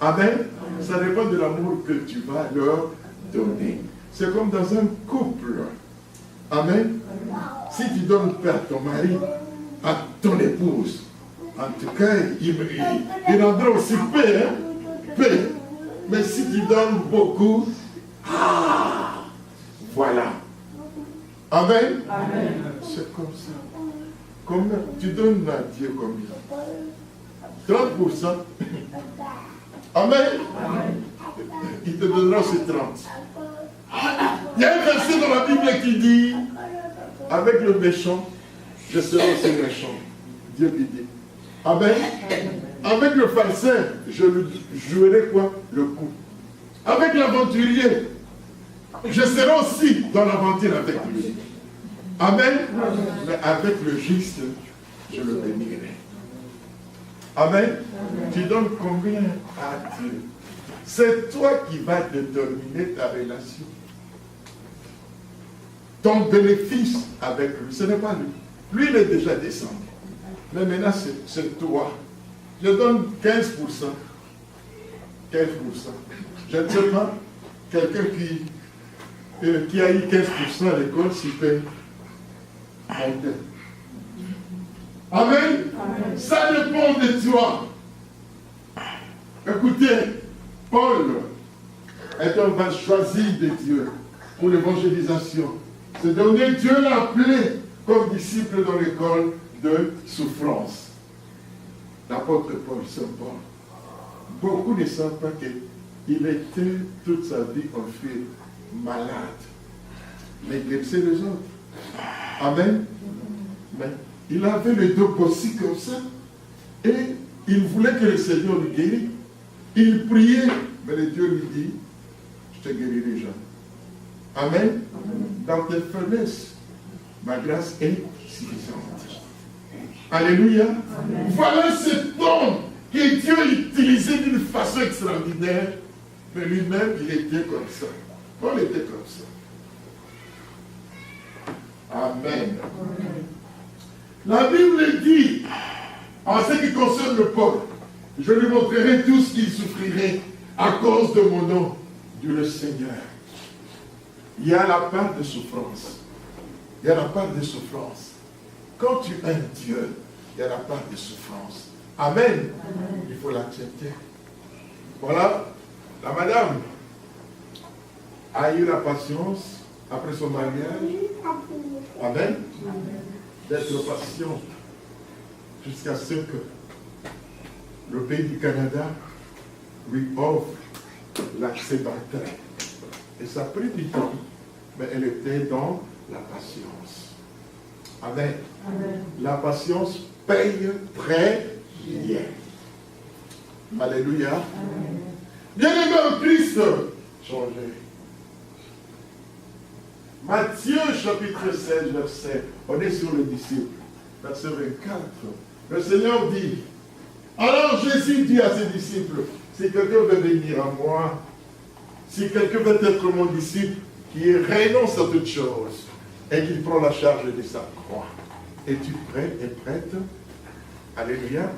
Amen. Ça dépend de l'amour que tu vas leur donner. C'est comme dans un couple. Amen. Si tu donnes paix à ton mari, à ton épouse, en tout cas, il rendra aussi paix. Hein? Paix. Mais si tu donnes beaucoup, voilà. Amen. Amen. C'est comme ça. Combien tu donnes à Dieu combien? 30%. Amen. Amen. Il te donnera ces 30. Il y a un verset dans la Bible qui dit, avec le méchant, je serai aussi méchant. Dieu qui dit. Amen. Avec le pharisien, je lui jouerai quoi? Le coup. Avec l'aventurier, je serai aussi dans l'aventure avec lui. Amen. Mais avec le juste, je le bénirai. Amen. Tu donnes combien à Dieu? C'est toi qui vas déterminer ta relation. Ton bénéfice avec lui, ce n'est pas lui. Lui, il est déjà descendu. Mais maintenant, c'est toi. Je donne 15%. 15%. Je ne sais pas, quelqu'un qui a eu 15% à l'école, s'il peut monter. Amen. Amen. Ça dépend de toi. Écoutez, Paul est un va choisi de Dieu pour l'évangélisation. C'est donné, Dieu l'a appelé comme disciple dans l'école de souffrance. L'apôtre Paul, Saint Paul. Beaucoup ne savent pas qu'il était toute sa vie enfermé, malade. Mais il guérissait les autres. Amen. Mais il avait le dos bossu comme ça. Et il voulait que le Seigneur le guérisse. Il priait, mais le Dieu lui dit, je te guérirai déjà. Amen. Dans tes faiblesses, ma grâce est suffisante. Alléluia. Amen. Voilà ce don que Dieu utilisait d'une façon extraordinaire. Mais lui-même, il était comme ça. Paul était comme ça. Amen. La Bible dit, en ce qui concerne le Paul, je lui montrerai tout ce qu'il souffrirait à cause de mon nom, dit le Seigneur. Il y a la part de souffrance. Il y a la part de souffrance. Quand tu aimes Dieu, il y a la part de souffrance. Amen. Amen. Il faut l'accepter. Voilà, la madame a eu la patience après son mariage. Amen. D'être patient jusqu'à ce que le pays du Canada lui offre l'accès bancaire. Et ça a pris du temps, mais elle était dans la patience. Amen. Amen. La patience paye très bien. Alléluia. Amen. Bien-aimé en Christ, changez. Matthieu chapitre 16, verset, on est sur le disciple, verset 24. Le Seigneur dit, alors Jésus dit à ses disciples, si quelqu'un veut venir à moi, si quelqu'un veut être mon disciple, qui renonce à toutes choses et qui prend la charge de sa croix. Es-tu prêt et prête? Alléluia.